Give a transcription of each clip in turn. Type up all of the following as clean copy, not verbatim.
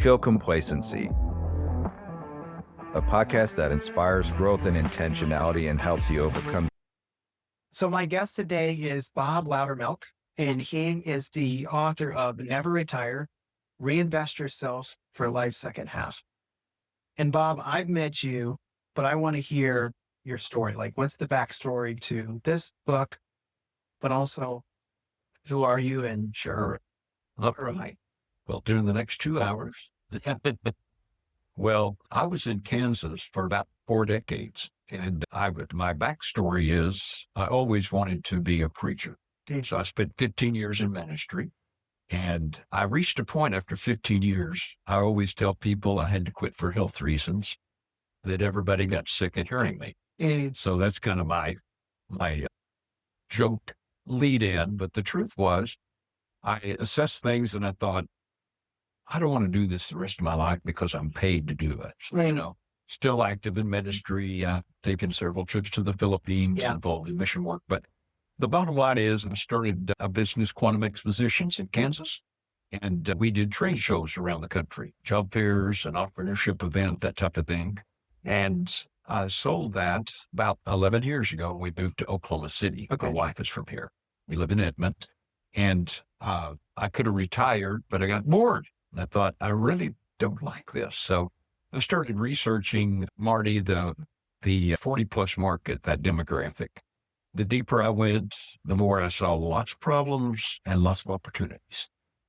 Kill Complacency, a podcast that inspires growth and intentionality and helps you overcome. So my guest today is Bob Loudermilk, and he is the author of Never Retire, Reinvent Yourself for Life's Second Half. And Bob, I've met you, but I want to hear your story. Like, what's the backstory to this book, but also who are you? And Sure. All right. Well, during the next 2 hours, well, I was in Kansas for about 4 decades. And my backstory is I always wanted to be a preacher. So I spent 15 years in ministry. And I reached a point after 15 years, I always tell people I had to quit for health reasons, that everybody got sick of hearing me. And so that's kind of my joke lead in. But the truth was, I assessed things and I thought, I don't want to do this the rest of my life because I'm paid to do it. So, still active in ministry, taken several trips to the Philippines, involved in mission work. But the bottom line is I started a business, Quantum Expositions in Kansas, and we did trade shows around the country, job fairs, an entrepreneurship event, that type of thing. And I sold that about 11 years ago. We moved to Oklahoma City. Okay. My wife is from here. We live in Edmond. And I could have retired, but I got bored. And I thought, I really don't like this. So I started researching, Marty, the 40-plus market, that demographic. The deeper I went, the more I saw lots of problems and lots of opportunities.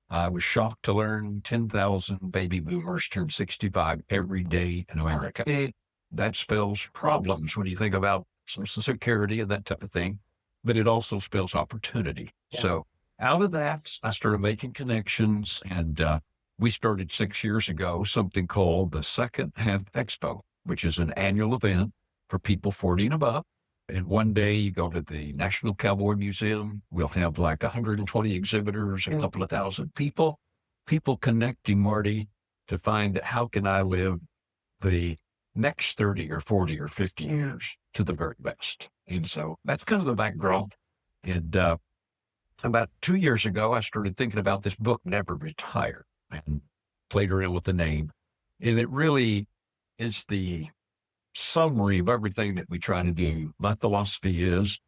I was shocked to learn 10,000 baby boomers turn 65 every day in America. That spells problems when you think about Social Security and that type of thing, but it also spells opportunity. Yeah. So out of that, I started making connections, and we started 6 years ago something called the Second Half Expo, which is an annual event for people 40 and above. And one day you go to the National Cowboy Museum, we'll have like 120 exhibitors, a couple of thousand people connecting, Marty, to find how can I live the next 30 or 40 or 50 years to the very best. And so that's kind of the background. And about 2 years ago, I started thinking about this book, Never Retire, and played around with the name. And it really is the summary of everything that we try to do. My philosophy is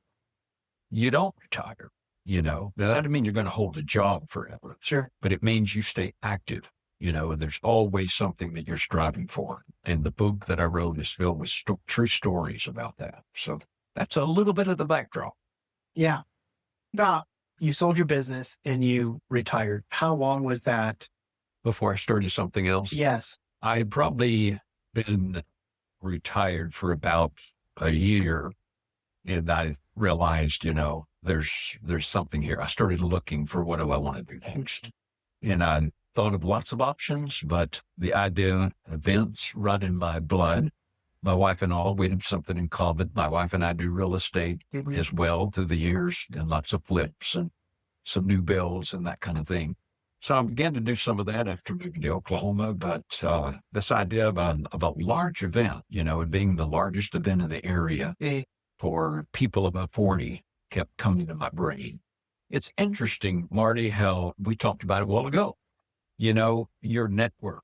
you don't retire, Now, that doesn't mean you're going to hold a job forever. Sure. But it means you stay active, and there's always something that you're striving for. And the book that I wrote is filled with true stories about that. So that's a little bit of the backdrop. Yeah. Now, you sold your business and you retired. How long was that? Before I started something else? Yes. I had probably been retired for about a year, and I realized, there's something here. I started looking for what do I want to do next. And I thought of lots of options, but the idea, events run in my blood. My wife and all, we have something in common. My wife and I do real estate as well through the years, and lots of flips and some new builds and that kind of thing. So I began to do some of that after moving to Oklahoma, but this idea of a large event, it being the largest event in the area for people above 40 kept coming to my brain. It's interesting, Marty, how we talked about it a while ago. Your network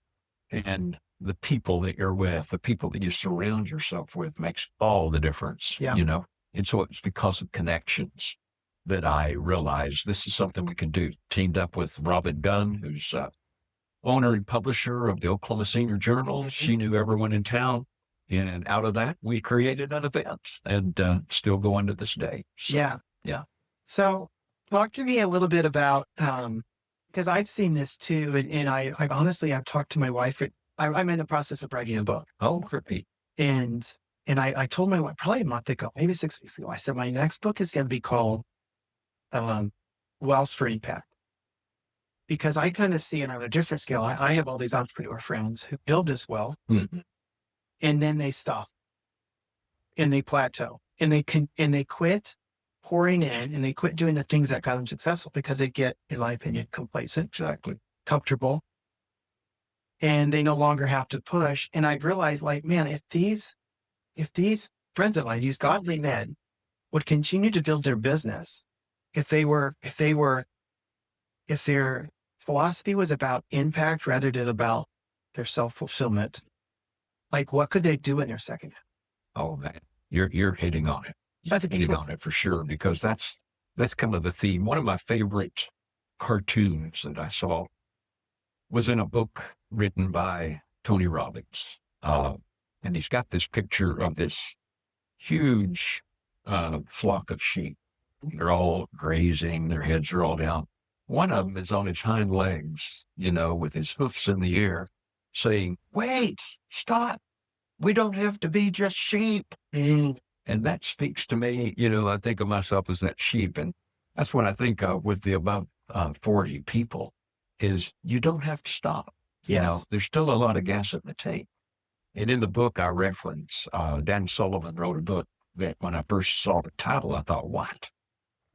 and the people that you're with, the people that you surround yourself with makes all the difference, And so it's because of connections that I realized this is something we can do. Teamed up with Robin Gunn, who's owner and publisher of the Oklahoma Senior Journal. She knew everyone in town. And out of that, we created an event and still going to this day. So, yeah. So talk to me a little bit about, because I've seen this too. And I've honestly, I've talked to my wife. I'm in the process of writing a book. Oh, repeat. And I told my wife probably a month ago, maybe 6 weeks ago, I said, my next book is going to be called Wealth for Impact, because I kind of see it on a different scale. I have all these entrepreneur friends who build this wealth, and then they stop and they plateau and they quit pouring in, and they quit doing the things that got them successful because they get, in my opinion, complacent, comfortable, and they no longer have to push. And I realized, like, man, if these friends of mine, these godly men, would continue to build their business, if their philosophy was about impact rather than about their self-fulfillment, like what could they do in their second half? Oh man, you're hitting on it. You're hitting on it for sure, because that's kind of the theme. One of my favorite cartoons that I saw was in a book written by Tony Robbins. And he's got this picture of this huge flock of sheep. They're all grazing, their heads are all down. One of them is on its hind legs, with his hoofs in the air, saying, "Wait, stop. We don't have to be just sheep." And that speaks to me. I think of myself as that sheep. And that's what I think of with the about 40 people is you don't have to stop. Yes. There's still a lot of gas in the tank. And in the book I reference, Dan Sullivan wrote a book that when I first saw the title, I thought, what?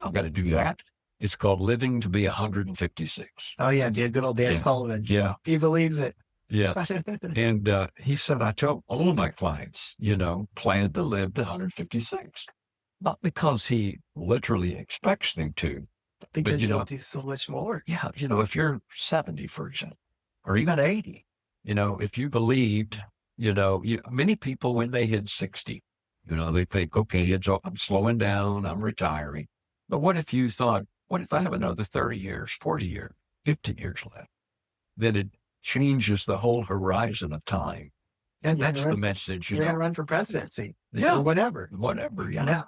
I've got to do that. It's called Living to be 156. Oh yeah, good old Dan Sullivan. Yeah. He believes it. Yes. And he said, I tell all of my clients, plan to live to 156. Not because he literally expects them to. Because you'll do so much more. Yeah. If you're 70, for example, or even 80, if you believed, many people when they hit 60, they think, okay, I'm slowing down, I'm retiring. But what if you thought, what if I have another 30 years, 40 years, 50 years left? Then it changes the whole horizon of time. And that's the message. You're going to run for presidency. Yeah. Or whatever. Whatever. Yeah.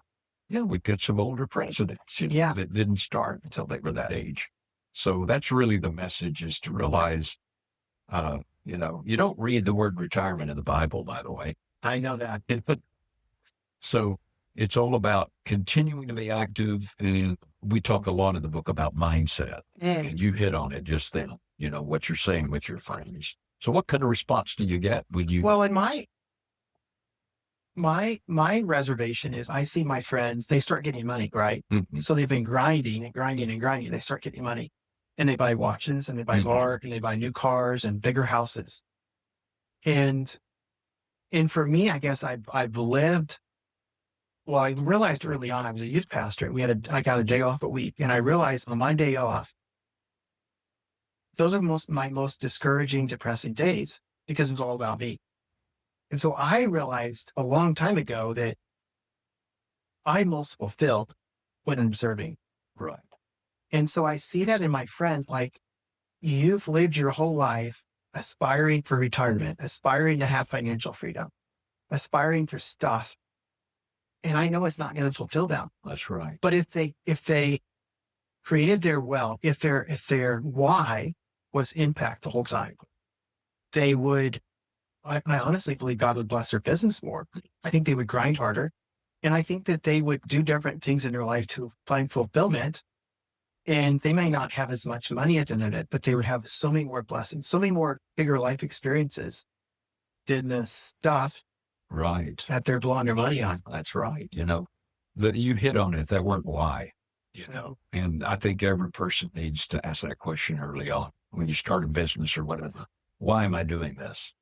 Yeah. We get some older presidents that didn't start until they were that age. So that's really the message, is to realize, you don't read the word retirement in the Bible, by the way. I know that. So it's all about continuing to be active. And we talk a lot in the book about mindset. And you hit on it just then, what you're saying with your friends. So what kind of response do you get when you... Well, in my reservation is I see my friends, they start getting money, right? Mm-hmm. So they've been grinding and grinding and grinding. They start getting money and they buy watches and they buy art and they buy new cars and bigger houses. And for me, I guess I've lived, well, I realized early on, I was a youth pastor. I got a day off a week, and I realized on my day off, those are my most discouraging, depressing days, because it was all about me. And so I realized a long time ago that I'm most fulfilled when I'm serving. Right. And so I see that in my friends, like, you've lived your whole life aspiring for retirement, aspiring to have financial freedom, aspiring for stuff. And I know it's not going to fulfill them. That's right. But if they created their wealth, if their why was impact the whole time, they would, I honestly believe God would bless their business more. I think they would grind harder. And I think that they would do different things in their life to find fulfillment. And they may not have as much money at the end of it, but they would have so many more blessings, so many more bigger life experiences than the stuff right that they're blowing their money on. That's right. That you hit on it, that word why, and I think every person needs to ask that question early on when you start a business or whatever. Why am I doing this?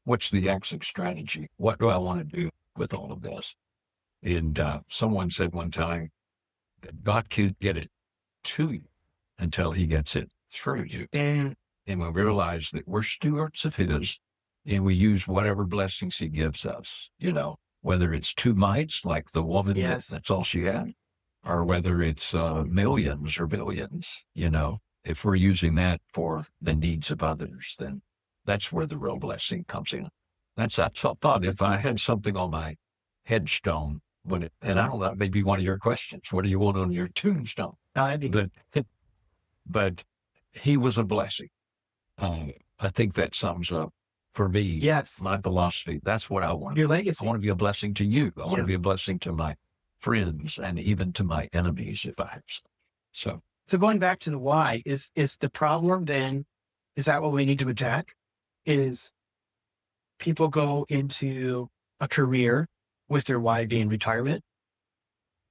What's the exit strategy? What do I want to do with all of this? And someone said one time that God can't get it to you until he gets it through you. And when we realize that we're stewards of his, and we use whatever blessings he gives us, whether it's 2 mites, like the woman, that's all she had, or whether it's millions or billions, if we're using that for the needs of others, then that's where the real blessing comes in. I thought if I had something on my headstone, and I don't know, maybe one of your questions, what do you want on your tombstone? But he was a blessing. I think that sums up, for me, my philosophy. That's what I want. Your legacy. I want to be a blessing to you. I want to be a blessing to my friends and even to my enemies if I have some. So going back to the why, is the problem then, is that what we need to attack? Is people go into a career with their why being retirement?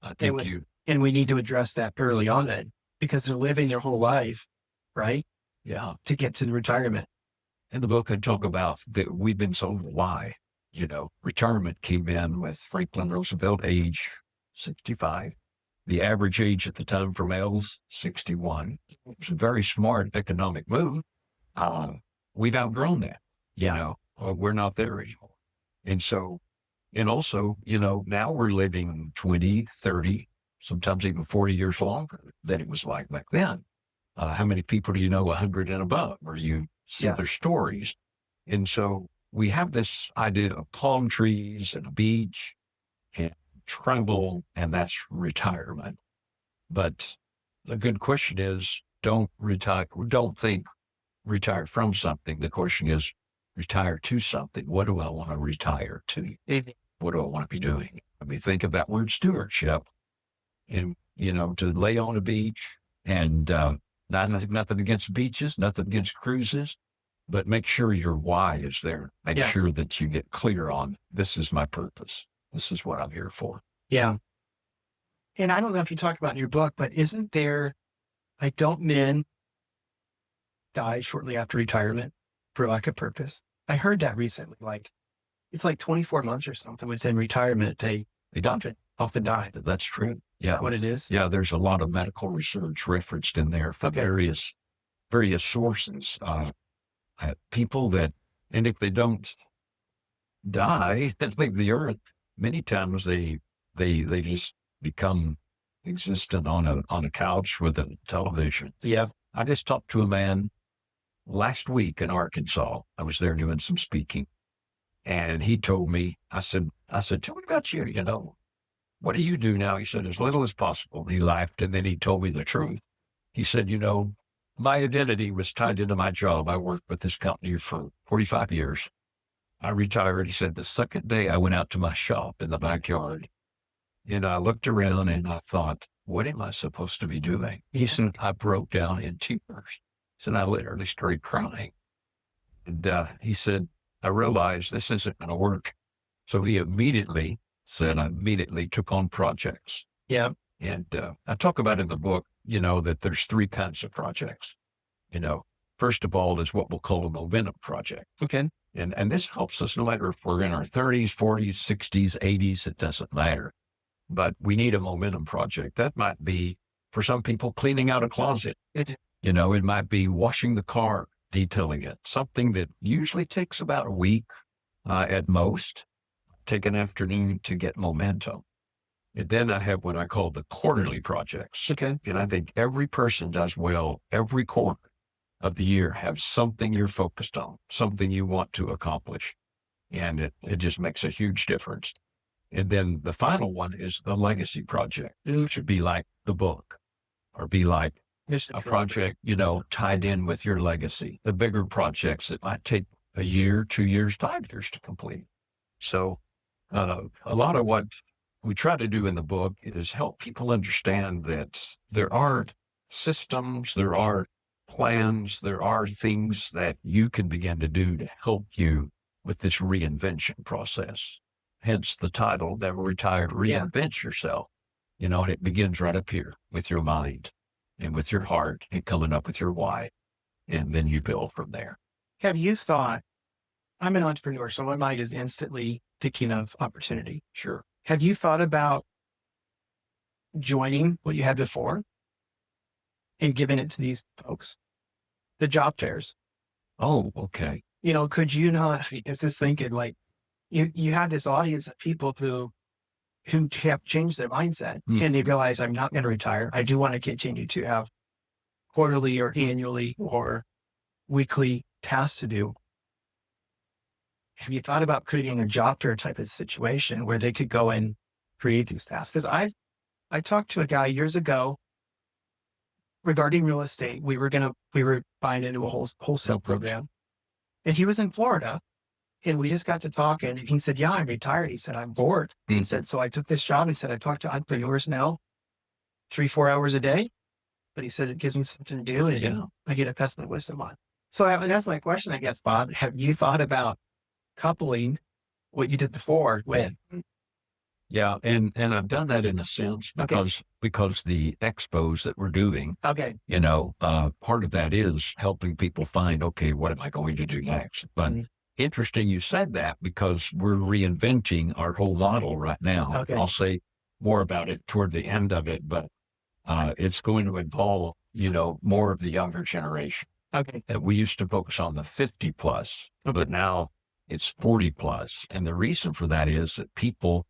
I think and we need to address that early on then, because they're living their whole life, right? Yeah. To get to the retirement. In the book, I talk about that we've been sold why. Retirement came in with Franklin Roosevelt, age 65. The average age at the time for males, 61. It was a very smart economic move. We've outgrown that. We're not there anymore. And so, and also, now we're living 20, 30, sometimes even 40 years longer than it was like back then. How many people do you know 100 and above, or you see their stories? And so we have this idea of palm trees and a beach and travel, and that's retirement. But the good question is, don't retire. Don't think retire from something. The question is, retire to something. What do I want to retire to? What do I want to be doing? I mean, think of that word stewardship, and to lay on a beach, and nothing against beaches, nothing against cruises, but make sure your why is there. Make sure that you get clear on, this is my purpose. This is what I'm here for. Yeah. And I don't know if you talk about in your book, but isn't there, don't men die shortly after retirement for lack of purpose? I heard that recently. It's like 24 months or something within retirement, they often die. That's true. Yeah. Is that what it is? Yeah. There's a lot of medical research referenced in there from various sources. People that, and if they don't die and leave the earth, many times they just become existent on a couch with a television. Yeah. I just talked to a man last week in Arkansas. I was there doing some speaking, and he told me, I said, tell me about you, what do you do now? He said, as little as possible. He laughed, and then he told me the truth. He said, my identity was tied into my job. I worked with this company for 45 years. I retired. He said, the second day I went out to my shop in the backyard, and I looked around and I thought, what am I supposed to be doing? He said, I broke down in tears. He said, I literally started crying. And he said, I realized this isn't going to work. So he immediately took on projects. Yeah. And I talk about in the book, that there's three kinds of projects. First of all is what we'll call a momentum project. Okay. And this helps us no matter if we're in our 30s, 40s, 60s, 80s, it doesn't matter. But we need a momentum project. That might be, for some people, cleaning out a closet. It might be washing the car, detailing it, something that usually takes about a week at most, take an afternoon to get momentum. And then I have what I call the quarterly projects. Okay. And I think every person does well every quarter of the year, have something you're focused on, something you want to accomplish. And it just makes a huge difference. And then the final one is the legacy project. It should be like the book, or be like a project, tied in with your legacy. The bigger projects that might take a year, 2 years, 5 years to complete. So a lot of what we try to do in the book is help people understand that there are systems, there are plans, there are things that you can begin to do to help you with this reinvention process. Hence the title, Never Retire, Reinvent Yourself. And it begins right up here with your mind and with your heart and coming up with your why. And then you build from there. Have you thought, I'm an entrepreneur, so my mind is instantly thinking of opportunity. Sure. Have you thought about joining what you had before and giving it to these folks? The job fairs. Oh, okay. Could you not, I was just thinking you had this audience of people who have changed their mindset and they realize I'm not going to retire. I do want to continue to have quarterly or annually or weekly tasks to do. Have you thought about creating a job fair type of situation where they could go and create these tasks? Because I talked to a guy years ago regarding real estate. We were buying into a wholesale program, and he was in Florida, and we just got to talking, and he said, yeah, I'm retired. He said, I'm bored. He said, so I took this job. He said, I talk to entrepreneurs now 3-4 hours a day, but he said, it gives me something to do. And I get a pass my wisdom on. So that's my question, I guess, Bob. Have you thought about coupling what you did before with? Yeah. And I've done that in a sense because the expos that we're doing, part of that is helping people find, okay, what am I going to do next? But interesting you said that, because we're reinventing our whole model right now. Okay. I'll say more about it toward the end of it, but it's going to involve, more of the younger generation. Okay. We used to focus on the 50 plus, but now it's 40 plus. And the reason for that is that people,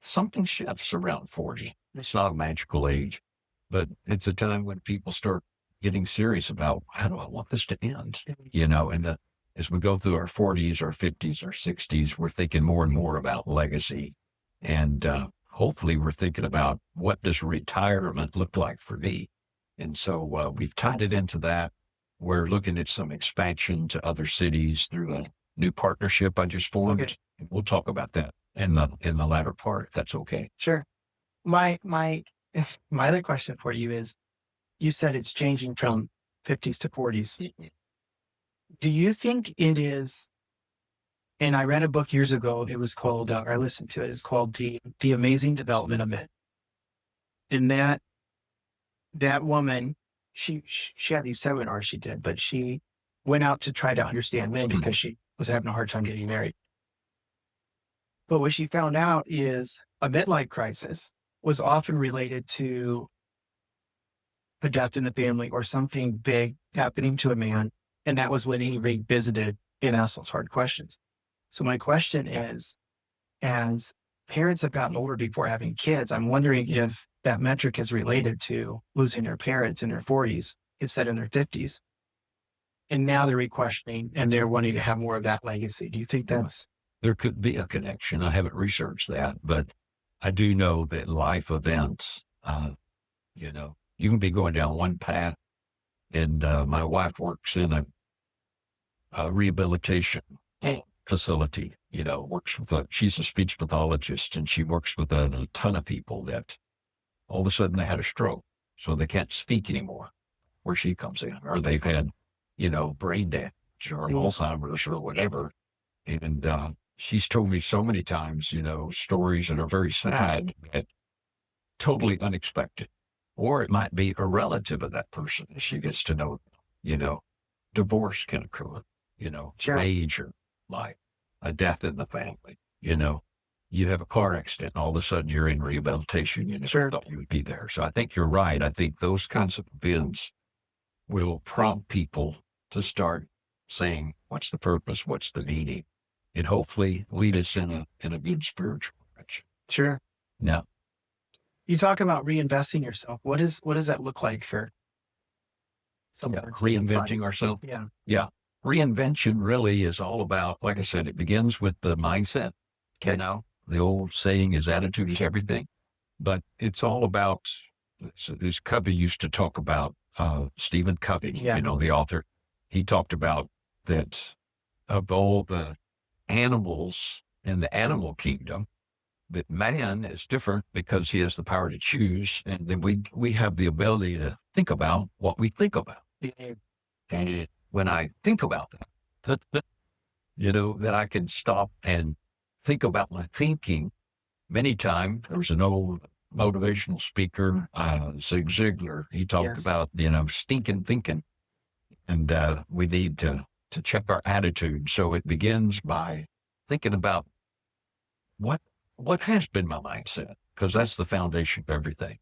something shifts around 40. It's not a magical age, but it's a time when people start getting serious about how do I want this to end? And as we go through our 40s, our 50s, our 60s, we're thinking more and more about legacy. And hopefully we're thinking about what does retirement look like for me? And so we've tied it into that. We're looking at some expansion to other cities through a new partnership I just formed. Okay. We'll talk about that in the latter part, if that's okay. Sure. My other question for you is, you said it's changing from 50s to 40s. Do you think it is, and I read a book years ago, it was called, or I listened to it, it's called The Amazing Development of Men. And that woman, she had these seminars she did, but she went out to try to understand men because she was having a hard time getting married. But what she found out is a midlife crisis was often related to a death in the family or something big happening to a man. And that was when he revisited and asked those hard questions. So my question is, as parents have gotten older before having kids, I'm wondering if that metric is related to losing their parents in their 40s instead in their 50s. And now they're re-questioning and they're wanting to have more of that legacy. Do you think that's... There could be a connection. I haven't researched that, but I do know that life events, you can be going down one path. And my wife works in a rehabilitation facility, she's a speech pathologist, and she works with a ton of people that all of a sudden they had a stroke, so they can't speak anymore, where she comes in, or they've had, brain damage or Alzheimer's or whatever. And she's told me so many times, stories that are very sad, that totally unexpected. Or it might be a relative of that person as she gets to know, divorce can occur, Sure. age or like a death in the family, you have a car accident and all of a sudden you're in rehabilitation, you never Sure. thought you would be there. So I think you're right. I think those kinds of events will prompt people to start saying, what's the purpose? What's the meaning? And hopefully lead us in a good spiritual direction. Sure. Now, You talk about reinvesting yourself. What does that look like for someone? that's reinventing ourselves. Yeah. Yeah. Reinvention really is all about, like I said, it begins with the mindset. Okay. The old saying is attitude is everything, but it's all about, this Covey used to talk about, Stephen Covey, Yeah. the author. He talked about that of all the animals in the animal kingdom, that man is different because he has the power to choose. And then we have the ability to think about what we think about. And when I think about that, that I can stop and think about my thinking. Many times, there was an old motivational speaker, Zig Ziglar. He talked Yes. about, stinking thinking. And we need to check our attitude. So it begins by thinking about what has been my mindset, because that's the foundation of everything.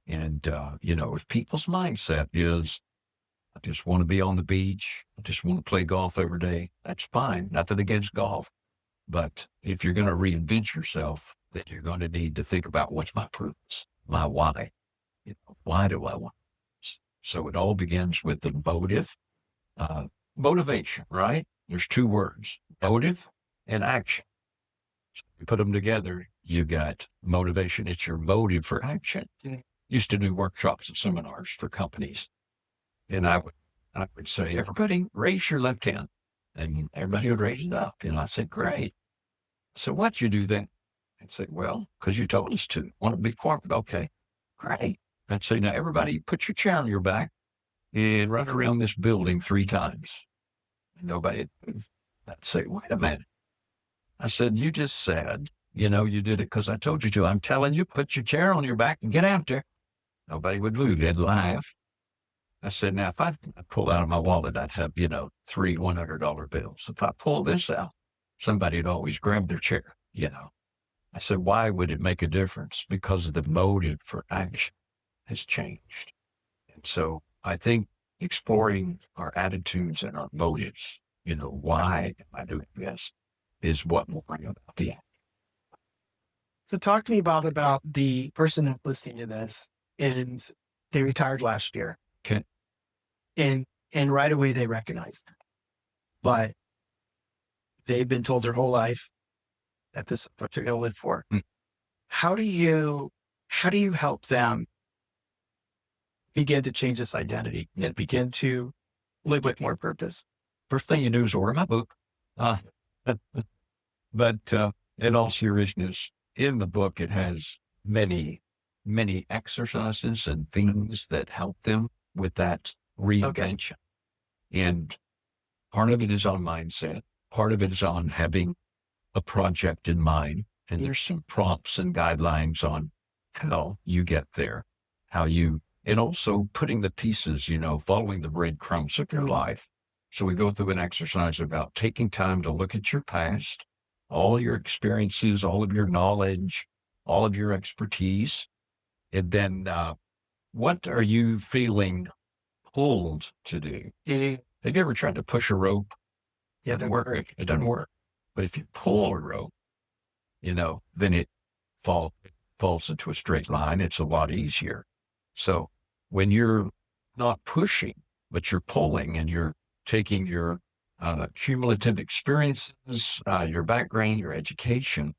And, if people's mindset is, I just want to be on the beach, I just want to play golf every day, that's fine. Nothing against golf. But if you're going to reinvent yourself, then you're going to need to think about what's my purpose, my why. Why do I want this? So it all begins with the motive, motivation, right? There's two words, motive and action. So you put them together, you got motivation. It's your motive for action. Used to do workshops and seminars for companies. And I would say, everybody raise your left hand. And everybody would raise it up. And I said, great. So why'd you do that? I'd say, well, because you told us to. Want to be corporate? Okay, great. I'd say, now everybody put your chair on your back and run around this building 3 times. And nobody would move. I'd say, wait a minute. I said, you just said, you did it because I told you to. I'm telling you, put your chair on your back and get after. Nobody would move. They'd laugh. I said, now, if I pull out of my wallet, I'd have, 3 $100 bills. If I pull this out, somebody would always grab their chair, I said, why would it make a difference? Because the motive for action has changed. And so I think exploring our attitudes and our motives. Why am I doing this is what will bring about the act. So talk to me, Bob, about the person that's listening to this and they retired last year. Okay. And right away they recognized it. But they've been told their whole life that this is what they're going to live for. How do you help them begin to change this identity and begin to live with more purpose? First thing you do is order my book. But in all seriousness, in the book, it has many, many exercises and things that help them with that reinvention. And part of it is on mindset. Part of it is on having a project in mind. And there's some prompts and guidelines on how you get there, and also putting the pieces, following the breadcrumbs of your life. So we go through an exercise about taking time to look at your past, all your experiences, all of your knowledge, all of your expertise. And then what are you feeling pulled to do? Have you ever tried to push a rope? Yeah, It doesn't work. It doesn't work. But if you pull a rope, then it falls into a straight line. It's a lot easier. So when you're not pushing, but you're pulling and you're taking your cumulative experiences, your background, your education,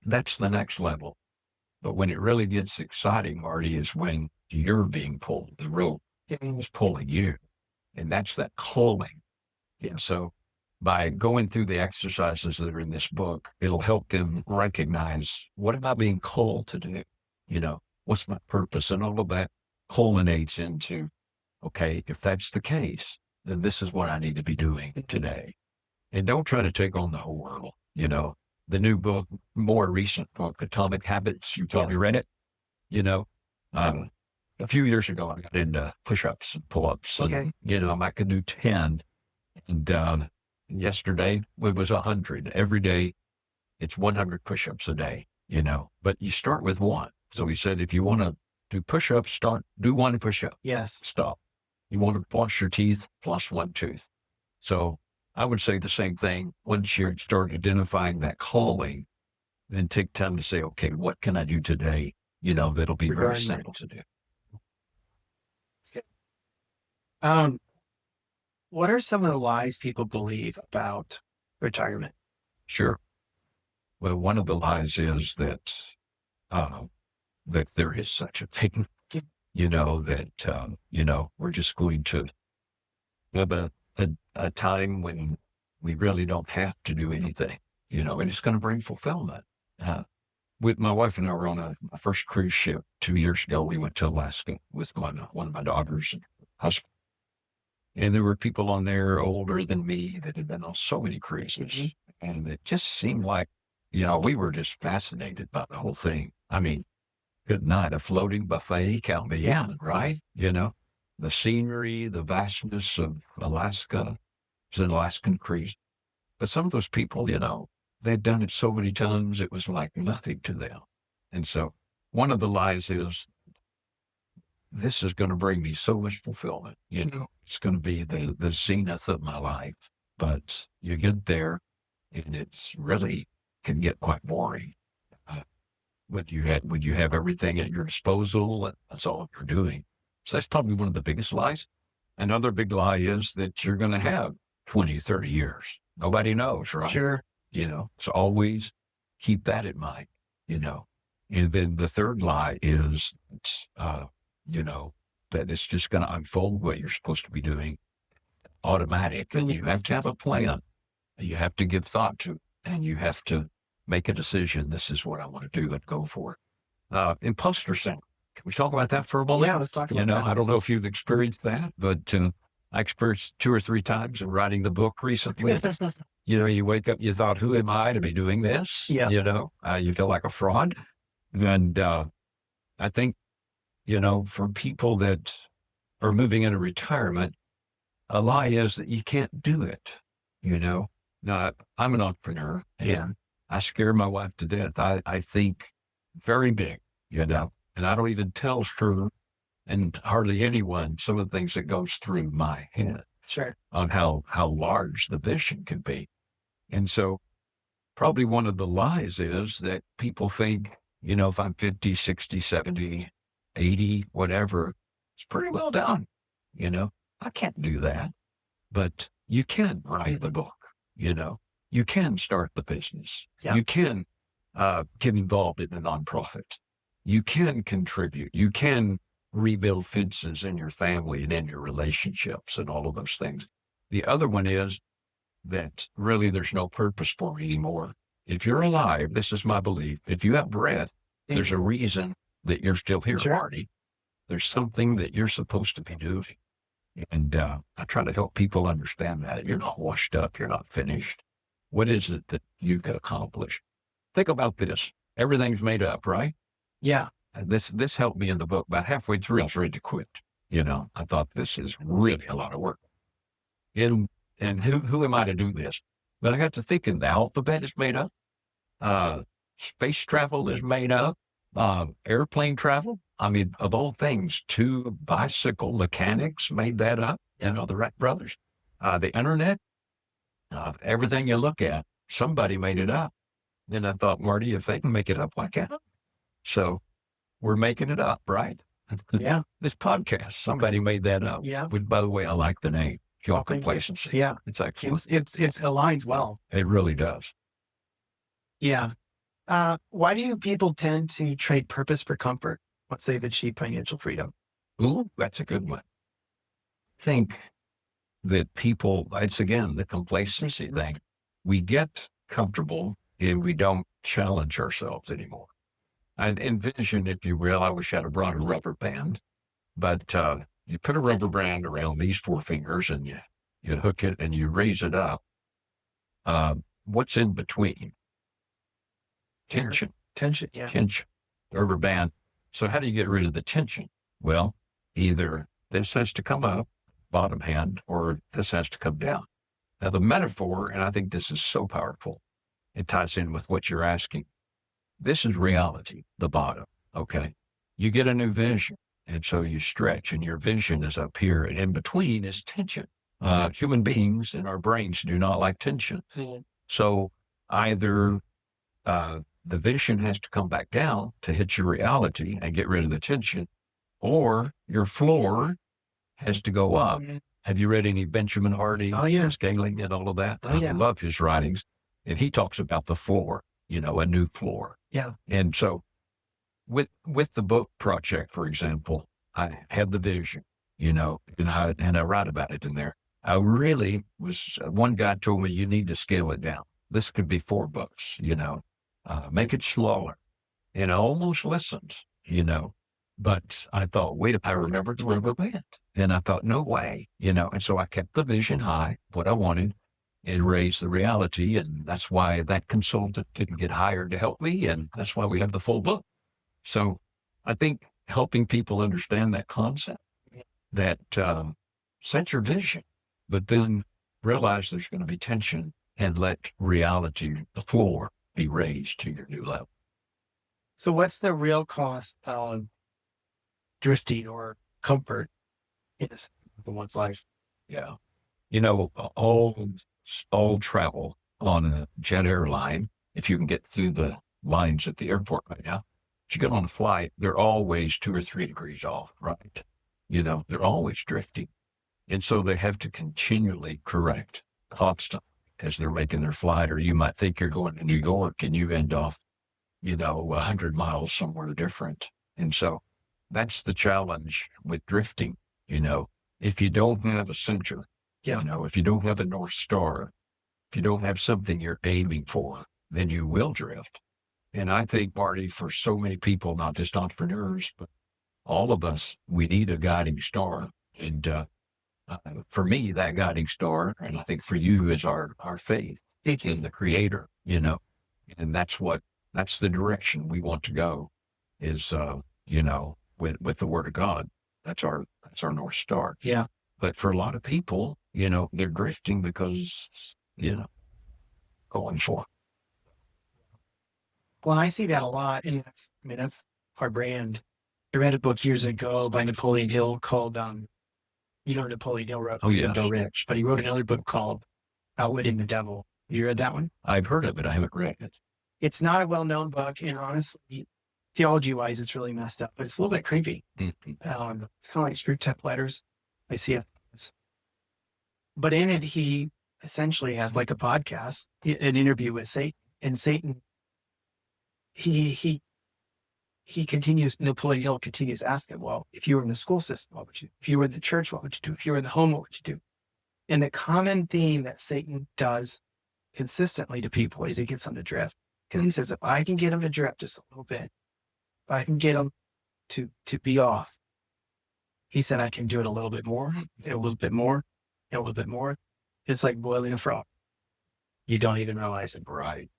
that's the next level. But when it really gets exciting, Marty, is when you're being pulled. The rope is pulling you. And that's that calling. And so by going through the exercises that are in this book, it'll help them recognize, what am I being called to do? What's my purpose? And all of that culminates into, okay, if that's the case, then this is what I need to be doing today. And don't try to take on the whole world. The new book, more recent book, Atomic Habits, you probably read it. A few years ago, I got into push-ups and pull-ups. And, I could do 10. And yesterday, it was 100. Every day, it's 100 push-ups a day, But you start with one. So he said, if you want to do push-ups, do one push-up. Yes. Stop. You want to floss your teeth, floss one tooth. So I would say the same thing. Once you start identifying that calling, then take time to say, okay, what can I do today? That'll be very simple to do. What are some of the lies people believe about retirement? Sure. Well, one of the lies is that there is such a thing, that we're just going to have a time when we really don't have to do anything, and it's going to bring fulfillment. With my wife and I were on my first cruise ship 2 years ago. We went to Alaska with one of my daughters and husband. And there were people on there older than me that had been on so many cruises. And it just seemed like, we were just fascinated by the whole thing. I mean, good night, a floating buffet, count me in, right? The scenery, the vastness of Alaska. It's an Alaskan cruise. But some of those people, they'd done it so many times, it was like nothing to them. And so one of the lies is, this is going to bring me so much fulfillment. It's going to be the zenith of my life. But you get there and it's really can get quite boring. When you have everything at your disposal, and that's all you're doing. So that's probably one of the biggest lies. Another big lie is that you're going to have 20, 30 years. Nobody knows, right? Sure. So always keep that in mind, And then the third lie is, that it's just going to unfold what you're supposed to be doing automatic. And you have to have a plan. You have to give thought to it. And you have to make a decision. This is what I want to do and go for it. Imposter syndrome. Can we talk about that for a moment? Yeah, let's talk about that. I don't know if you've experienced that, but I experienced 2 or 3 times in writing the book recently. You wake up, you thought, who am I to be doing this? Yeah. You feel like a fraud. And I think, for people that are moving into retirement, a lie is that you can't do it. Now, I'm an entrepreneur and I scare my wife to death. I think very big, and I don't even tell her and hardly anyone, some of the things that goes through my head Sure. on how large the vision can be. And so probably one of the lies is that people think, if I'm 50, 60, 70, 80, whatever, it's pretty well done. I can't do that, but you can write the book, you can start the business. Yeah. You can get involved in a nonprofit. You can contribute. You can rebuild fences in your family and in your relationships and all of those things. The other one is that really there's no purpose for me anymore. If you're alive, this is my belief. If you have breath, there's a reason that you're still here, Sure. Marty. There's something that you're supposed to be doing. And I try to help people understand that. You're not washed up. You're not finished. What is it that you could accomplish? Think about this. Everything's made up, right? Yeah. And this helped me in the book. About halfway through, I was ready to quit. I thought this is really a lot of work. And who am I to do this? But I got to thinking the alphabet is made up. Space travel is made up. Airplane travel. I mean, of all things, 2 bicycle mechanics made that up. The Wright brothers. The internet. Everything you look at, somebody made it up. Then I thought, Marty, if they can make it up, why can't I? So we're making it up, right? Yeah. This podcast, somebody made that up. Yeah. Which, by the way, I like the name, Kill Complacency. Yeah. It's excellent. It aligns well. It really does. Yeah. Why do people tend to trade purpose for comfort once they've achieved financial freedom? Ooh, that's a good one. I think that people, it's again, the complacency thing. We get comfortable and we don't challenge ourselves anymore. And envision, if you will, I wish I had brought a rubber band, but you put a rubber band around these 4 fingers and you hook it and you raise it up. What's in between? Tension. Yeah. Tension. Rubber band. So how do you get rid of the tension? Well, either this has to come up, bottom hand, or this has to come down. Now the metaphor, and I think this is so powerful, it ties in with what you're asking. This is reality, the bottom, okay? You get a new vision, and so you stretch, and your vision is up here, and in between is tension. Human beings and our brains do not like tension. So either the vision has to come back down to hit your reality and get rid of the tension, or your floor has to go up. Have you read any Benjamin Hardy, Scaling and all of that? I love his writings. And he talks about the floor, a new floor. Yeah. And so with the book project, for example, I had the vision, and I write about it in there. I really was, one guy told me, you need to scale it down. This could be 4 books, make it smaller. And I almost listened, but I thought, wait, I remembered the rubber band. And I thought, no way, and so I kept the vision high, what I wanted, and raised the reality. And that's why that consultant didn't get hired to help me. And that's why we have the full book. So I think helping people understand that concept, that set your vision, but then realize there's going to be tension and let reality, the floor, be raised to your new level. So what's the real cost of drifting or comfort in one's life? Yeah. All travel on a jet airline, if you can get through the lines at the airport right now, if you get on a flight, they're always 2 or 3 degrees off, right? They're always drifting. And so they have to continually correct constantly as they're making their flight. Or you might think you're going to New York and you end off, 100 miles somewhere different. And so that's the challenge with drifting. If you don't have a center, if you don't have a North Star, if you don't have something you're aiming for, then you will drift. And I think, Marty, for so many people, not just entrepreneurs, but all of us, we need a guiding star. And for me, that guiding star, and I think for you, is our faith in the Creator, and that's the direction we want to go, is, with the Word of God. That's our North Star. Yeah. But for a lot of people, they're drifting because, going for. Well, I see that a lot. And that's our brand. I read a book years ago by Napoleon Hill called, Napoleon Hill wrote Think and Grow Rich, but he wrote another book called Outwitting the Devil. You read that one? I've heard of it. I haven't read it. It's not a well-known book, and honestly, theology-wise, it's really messed up, but it's a little bit creepy. Mhm. It's kind of like Screwtape Letters. I see it. But in it, he essentially has like a podcast, an interview with Satan, and Satan, he continues, Napoleon Hill continues to ask him, well, if you were in the school system, what would you do? If you were in the church, what would you do? If you were in the home, what would you do? And the common theme that Satan does consistently to people is he gets them to drift. Because he says, if I can get them to drift just a little bit, if I can get them to be off, he said, I can do it a little bit more, and a little bit more, and a little bit more. It's like boiling a frog. You don't even realize it. Right.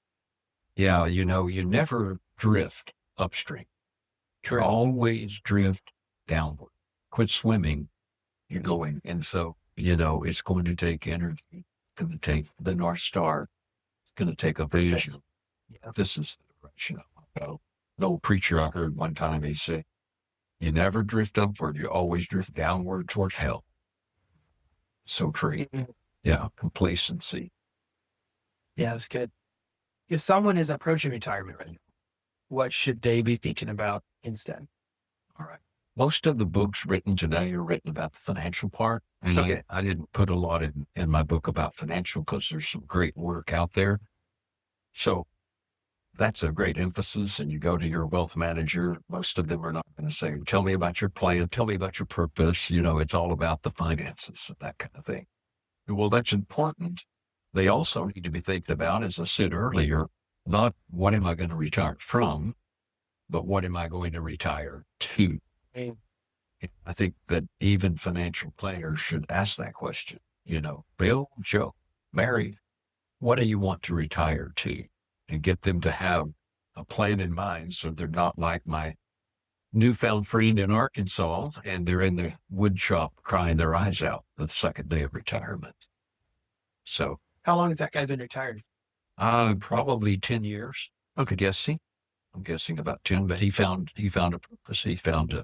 Yeah. You never drift upstream. You always drift downward. Quit swimming. You're going. And so, it's going to take energy. It's going to take the North Star. It's going to take a vision. This is the direction I want to go. An old preacher I heard one time, he said, you never drift upward. You always drift downward towards hell. So true. Yeah. Complacency. Yeah, that's good. If someone is approaching retirement right now, what should they be thinking about instead? All right. Most of the books written today are written about the financial part. And I didn't put a lot in my book about financial because there's some great work out there. So that's a great emphasis. And you go to your wealth manager, most of them are not going to say, tell me about your plan, tell me about your purpose. It's all about the finances and that kind of thing. Well, that's important. They also need to be thinking about, as I said earlier, not what am I going to retire from, but what am I going to retire to? I think that even financial planners should ask that question. Bill, Joe, Mary, what do you want to retire to? And get them to have a plan in mind so they're not like my newfound friend in Arkansas and they're in the wood shop crying their eyes out the second day of retirement. So how long has that guy been retired? Probably 10 years. Okay, I'm guessing about 10, but he found a purpose. He found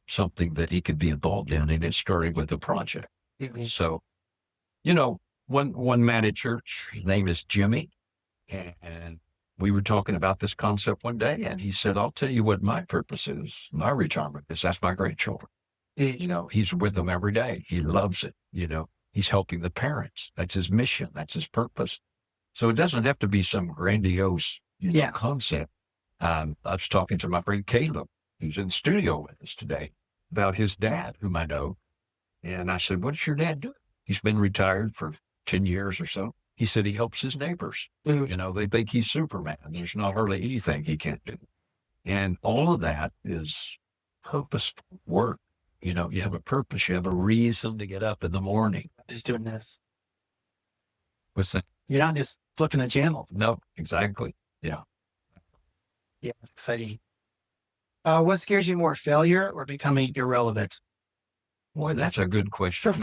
something that he could be involved in, and it started with a project. Mm-hmm. So, one man at church, his name is Jimmy, and we were talking about this concept one day, and he said, I'll tell you what my purpose is, my retirement is, that's my grandchildren. He's with them every day. He loves it. He's helping the parents. That's his mission. That's his purpose. So it doesn't have to be some grandiose concept. I was talking to my friend Caleb, who's in the studio with us today, about his dad, whom I know. And I said, what does your dad do? He's been retired for 10 years or so. He said he helps his neighbors. They think he's Superman. There's not hardly anything he can't do. And all of that is purposeful work. You have a purpose. You have a reason to get up in the morning. Just doing this. What's that? You're not just flipping the channel. No, exactly. Yeah. Yeah, it's exciting. What scares you more, failure or becoming irrelevant? Boy, that's a good question.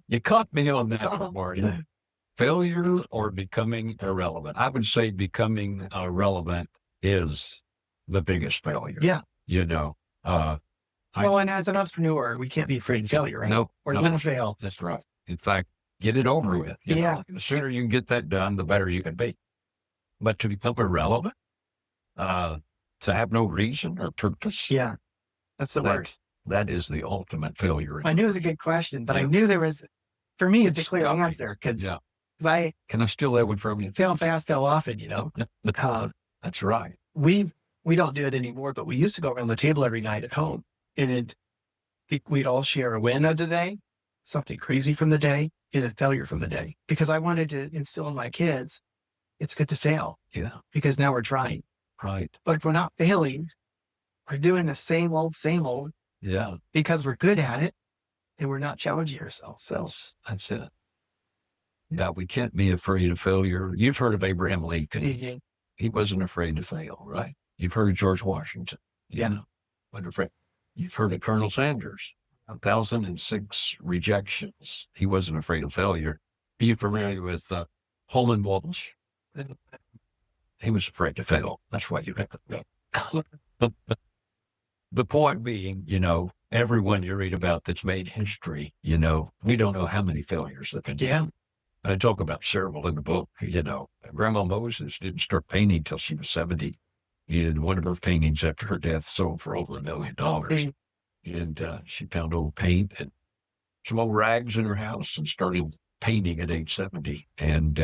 You caught me on that one, Marty. Failure or becoming irrelevant? I would say becoming irrelevant is the biggest failure. Yeah. And as an entrepreneur, we can't be afraid of failure, right? No, we're going to fail. That's right. In fact, get it over with. The sooner you can get that done, the better you can be. But to become irrelevant, to have no reason or purpose. Yeah. That's the worst. That is the ultimate failure. I knew it was a good question, but I knew there was, for me, it's a clear answer. Because can I steal that one from you? Fail fast, fail often, That's right. We don't do it anymore, but we used to go around the table every night at home. And we'd all share a win of the day, something crazy from the day, and a failure from the day. Because I wanted to instill in my kids, it's good to fail. Yeah. Because now we're trying. Right. But if we're not failing, we're doing the same old. Yeah. Because we're good at it and we're not challenging ourselves. So that's it. Yeah, we can't be afraid of failure. You've heard of Abraham Lincoln. Mm-hmm. He wasn't afraid to fail, right? You've heard of George Washington. Yeah. Wasn't afraid. You've heard of Colonel Sanders. 1,006 rejections. He wasn't afraid of failure. Are you familiar with Holman Walsh? He was afraid to fail. That's why you have to. The point being, everyone you read about that's made history, we don't know how many failures that they did. Yeah. And I talk about several in the book. Grandma Moses didn't start painting till she was 70. And one of her paintings after her death sold for over $1 million. And she found old paint and some old rags in her house and started painting at age 70. And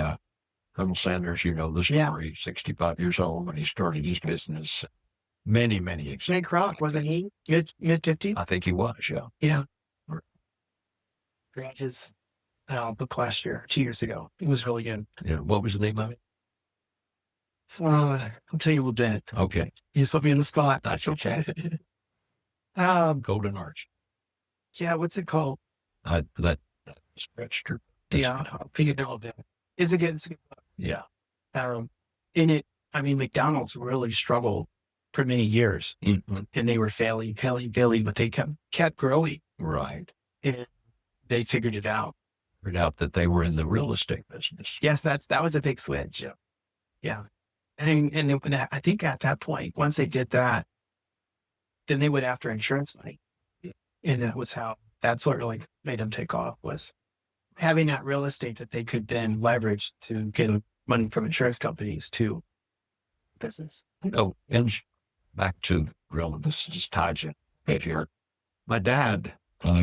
Colonel Sanders, the story, 65 years old when he started his business. Many, many examples. Jake Kroc, wasn't he? Mid-50s? I think he was, yeah. Yeah. Read his book last year, 2 years ago. It was really good. Yeah. What was the name of it? I'll tell you a bit. Okay. You just put me in the spot. That's okay. Golden Arch. Yeah, what's it called? That stretched her. Yeah, I'll figure it out. It's a good book. Yeah. In it, McDonald's really struggled for many years, Mm-hmm. and they were failing, but they kept growing. Right. And they figured it out. Figured out that they were in the real estate business. Yes, that was a big switch. Yeah. And I think at that point, once they did that, then they went after insurance money. And that's what really made them take off, was having that real estate that they could then leverage to get money from insurance companies to business. And back to this just ties in right here. My dad,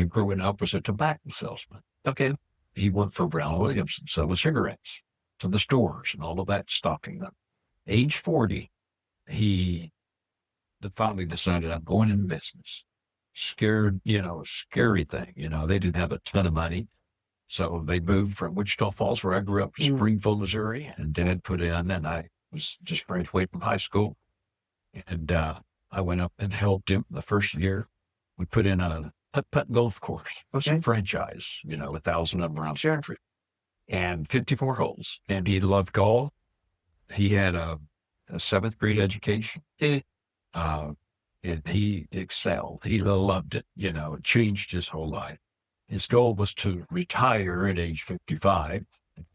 growing up, was a tobacco salesman. Okay. He worked for Brown Williamson, selling cigarettes to the stores and all of that, stocking them. Age 40, he finally decided, I'm going into business. Scary thing. They didn't have a ton of money. So they moved from Wichita Falls, where I grew up, to Springfield, Missouri, and Dad put in, and I was just graduating from high school. And I went up and helped him the first year. We put in a putt golf course, some franchise, 1,000 of them around the country, and 54 holes. And he loved golf. He had a 7th grade education. And he excelled. He loved it. It changed his whole life. His goal was to retire at age 55.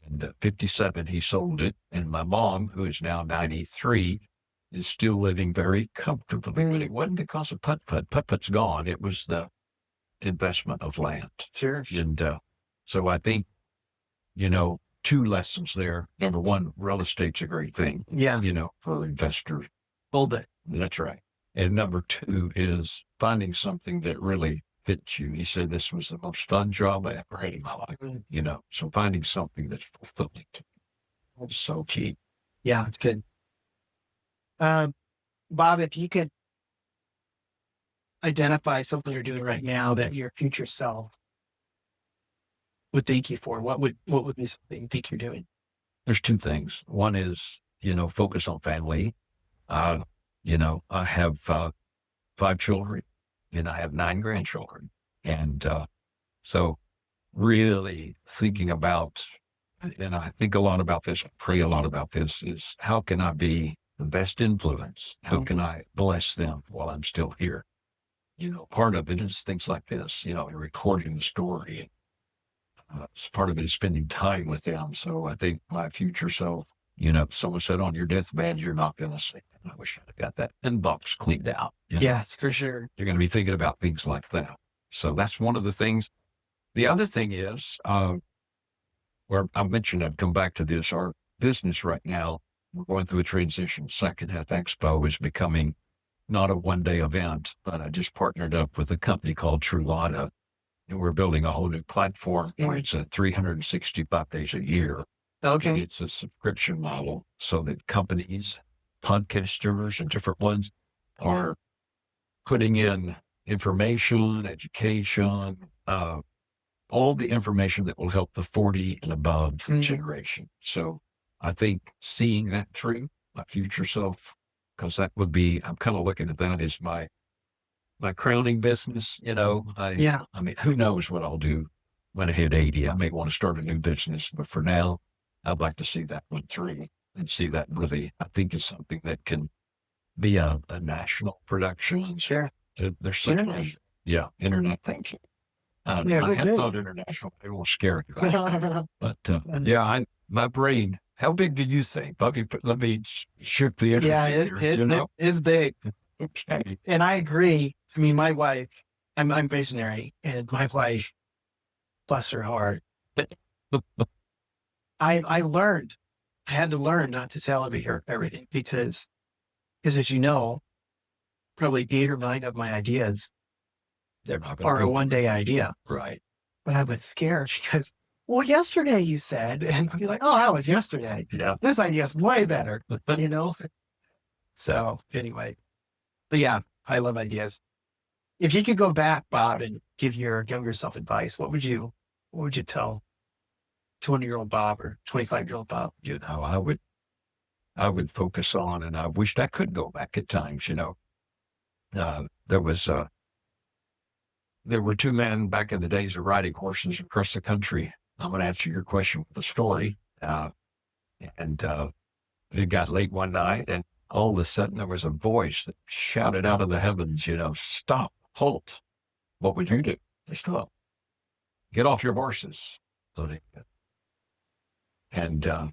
And at 57, he sold it. And my mom, who is now 93, is still living very comfortably. But it wasn't because of putt-putt. Putt-putt's gone. It was the investment of land. Sure. And so I think, 2 lessons there. Number one, real estate's a great thing. Yeah. For investors. Hold it. That's right. And number 2 is finding something that really fits you. He said this was the most fun job I ever had in my life. So finding something that's fulfilling to you is so key. Yeah, it's good. Bob, if you could identify something you're doing right now that your future self would thank you for, what would be something you think you're doing? There's 2 things. One is, focus on family. I have 5 children and I have 9 grandchildren. And so really thinking about, and I think a lot about this, I pray a lot about this, is how can I be the best influence? How can I bless them while I'm still here? Part of it is things like this, recording the story. Part of it is spending time with them. So I think my future self, someone said on your deathbed, you're not going to say, I wish I'd got that inbox cleaned out. Yes, for sure. You're going to be thinking about things like that. So that's one of the things. The other thing is, where I mentioned, I'd come back to this, our business right now, we're going through a transition. Second Half Expo is becoming not a one-day event, but I just partnered up with a company called Tru Lada, and we're building a whole new platform where it's 365 days a year. Okay. It's a subscription model so that companies, podcasters, and different ones are putting in information, education, all the information that will help the 40 and above generation. So I think seeing that through my future self, because that would be, I'm kind of looking at that as my crowning business, I mean, who knows what I'll do when I hit 80. I may want to start a new business, but for now, I'd like to see that one through and see that really, I think it's something that can be a national production. Sure. There's such internet thinking. I have thought international, it won't scare you. But my brain, how big do you think? Let me shift the internet. Yeah, it's big. Okay. And I agree. I mean, my wife, I'm visionary, and my wife, bless her heart, I learned, I had to learn not to celebrate her everything because as you know, probably 8 or 9 of my ideas They're not are a going one-day idea. right. But I was scared because, well, yesterday you said, and I'd be like, oh, that was yesterday. Yeah. This idea is way better, you know? So anyway, but yeah, I love ideas. If you could go back, Bob, and give your younger self advice, what would you tell 20-year-old Bob or 25-year-old Bob? You know, I would focus on, and I wished I could go back at times, you know. There were 2 men back in the days of riding horses across the country. I'm going to answer your question with a story. And it got late one night, and all of a sudden there was a voice that shouted out of the heavens, you know, stop, halt. What would you do? They stop. Get off your horses. So they did. And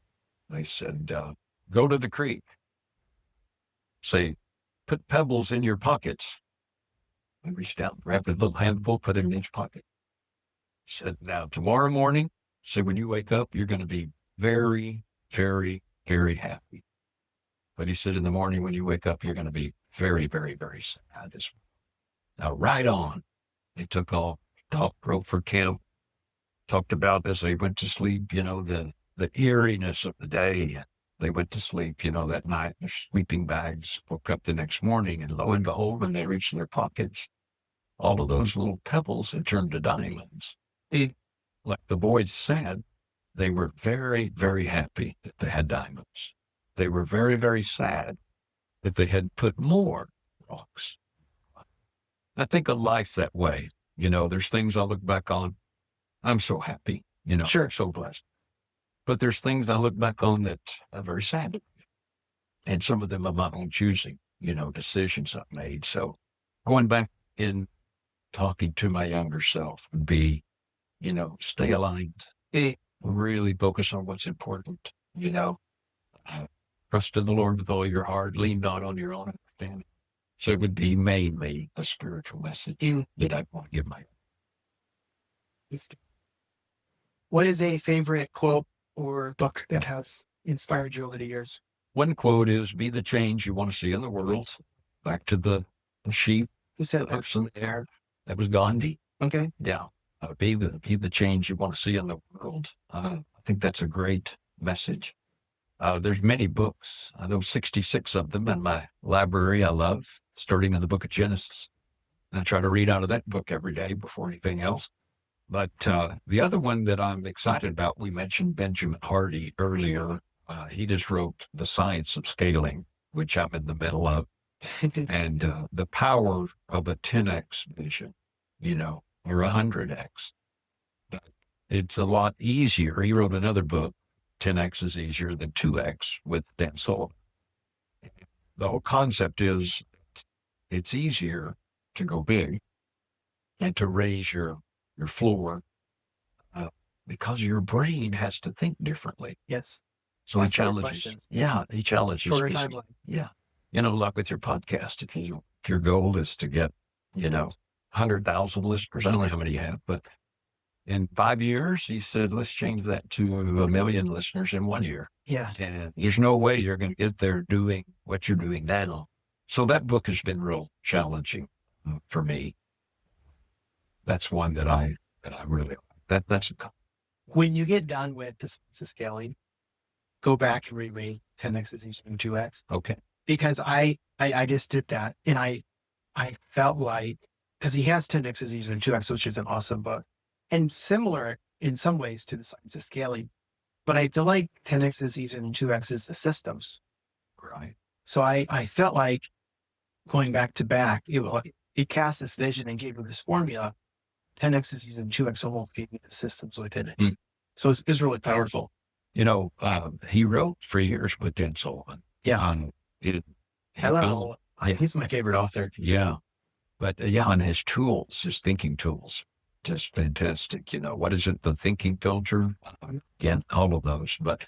they said, go to the creek. Say, put pebbles in your pockets. I reached out, grabbed a little handful, put it in each pocket. Said, now tomorrow morning, say when you wake up, you're going to be very, very, very happy. But he said in the morning when you wake up, you're going to be very, very, very sad. Now, right on. They took off, broke for camp, talked about as they went to sleep, you know, the eeriness of the day. They went to sleep, you know, that night, their sleeping bags, woke up the next morning, and lo and behold, when they reached their pockets, all of those little pebbles had turned to diamonds. Like the boys said, they were very, very happy that they had diamonds. They were very, very sad that they had put more rocks. I think of life that way. You know, there's things I look back on. I'm so happy, you know, Sure. so blessed. But there's things I look back on that are very sad. And some of them of my own choosing, you know, decisions I've made. So going back in talking to my younger self would be, you know, stay aligned, really focus on what's important, you know, trust in the Lord with all your heart, lean not on your own understanding. So it would be mainly a spiritual message that I want to give my. What is a favorite quote or book that has inspired you over the years? One quote is, be the change you want to see in the world. Back to the sheep. Who said The that? person there. That was Gandhi. Okay. Yeah. Be the change you want to see in the world. I think that's a great message. There's many books. I know 66 of them in my library I love, starting in the book of Genesis. And I try to read out of that book every day before anything else. But the other one that I'm excited about, we mentioned Benjamin Hardy earlier. He just wrote The Science of Scaling, which I'm in the middle of. And the power of a 10x vision, you know, or 100x. But it's a lot easier. He wrote another book, 10x is easier than 2x, with Dan Sullivan. The whole concept is it's easier to go big and to raise your floor because your brain has to think differently. Yes. So he Ask better challenges. questions. Yeah, he challenges. Shorter me. timeline. Yeah. You know, like with your podcast, if your goal is to get, you know, 100,000 listeners, I don't know how many you have, but in 5 years, he said, let's change that to 1 million listeners in 1 year. Yeah. And there's no way you're going to get there doing what you're doing now. So that book has been real challenging for me. That's one that I really like. That's a. When you get done with the scaling, go back and reread 10x is easier than 2x. Okay. Because I just did that, and I felt like, because he has 10x is easier than 2x, which is an awesome book, and similar in some ways to the Science of Scaling. But I feel like 10x is easier than 2x is the systems. Right. So I felt like going back to back, it cast this vision and gave me this formula. 10x is easier than 2x almost gave me the systems within it. So it's really powerful. You know, he wrote for years with Dan Sullivan. Yeah. He's my favorite author. Yeah. But on his tools, his thinking tools, just fantastic. You know, what is it? The thinking filter? Again, all of those. But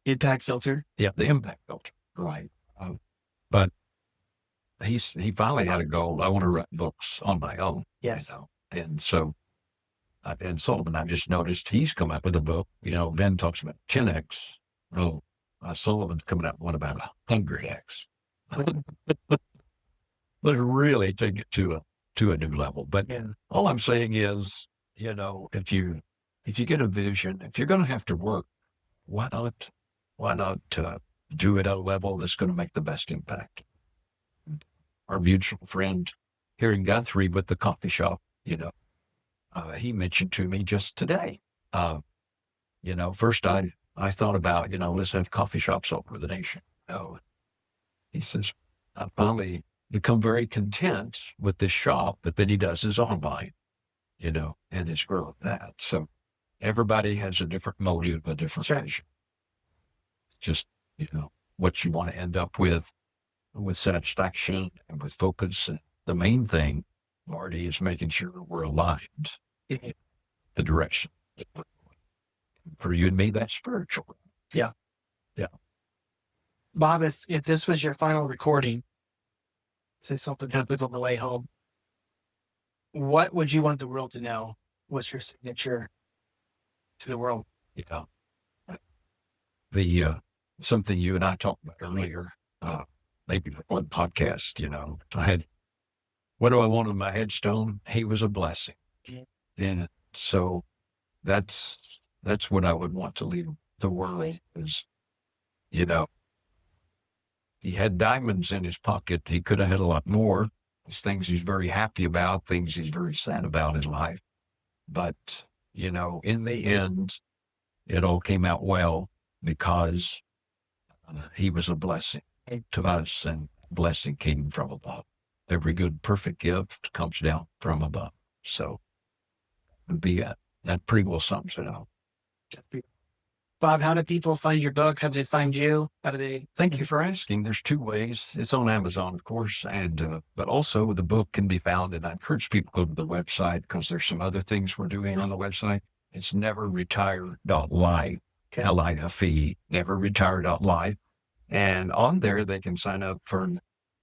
Impact filter. yeah, the impact filter. Right. But he finally had a goal. I want to write books on my own. Yes. And so, and Sullivan, I just noticed he's come up with a book. Ben talks about 10x. Oh, Sullivan's coming up with one about 100x. Let's really take it to a new level. But all I'm saying is, if you get a vision, if you're going to have to work, why not do it at a level that's going to make the best impact? Our mutual friend here in Guthrie with the coffee shop, he mentioned to me just today, first I thought about, let's have coffee shops all over the nation. He says, I finally become very content with this shop, but then he does his online, and his growth that. So everybody has a different motive, a different vision. Just, what you want to end up with satisfaction and with focus. And the main thing, Marty, is making sure we're aligned in the direction. For you and me, that's spiritual. Yeah. Yeah. Bob, if this was your final recording, say something happened on the way home, what would you want the world to know? What's your signature to the world? Yeah. The something you and I talked about earlier, maybe one podcast, I had, what do I want on my headstone? He was a blessing. And so that's what I would want to leave the world is, he had diamonds in his pocket. He could have had a lot more. There's things he's very happy about, things he's very sad about in life. But, in the end, it all came out well because he was a blessing to us, and blessing came from above. Every good, perfect gift comes down from above. So that pretty well sums it up. Bob, how do people find your book? How do they find you? Thank you for asking. There's two ways. It's on Amazon, of course, and but also the book can be found, and I encourage people to go to the website because there's some other things we're doing on the website. It's neverretire.life, L-I-F-E, neverretire.life. And on there, they can sign up for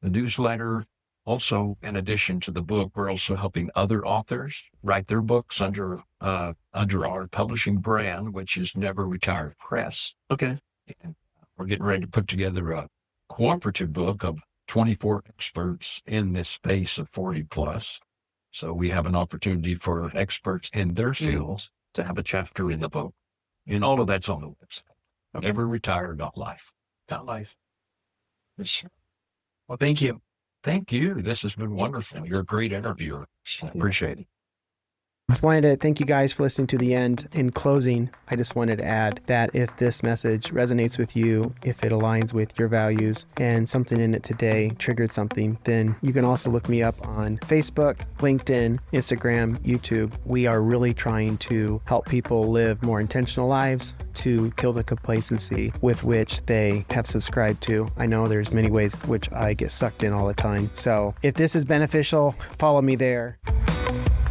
the newsletter. Also, in addition to the book, we're also helping other authors write their books under our publishing brand, which is Never Retire Press. Okay. And we're getting ready to put together a cooperative book of 24 experts in this space of 40 plus. So we have an opportunity for experts in their fields to have a chapter in the book. And all of that's on the website. Okay. Neverretire.life. .life. Yes. Well, thank you. Thank you. This has been wonderful. You're a great interviewer. I appreciate it. I just wanted to thank you guys for listening to the end. In closing, I just wanted to add that if this message resonates with you, if it aligns with your values and something in it today triggered something, then you can also look me up on Facebook, LinkedIn, Instagram, YouTube. We are really trying to help people live more intentional lives to kill the complacency with which they have subscribed to. I know there's many ways which I get sucked in all the time. So if this is beneficial, follow me there.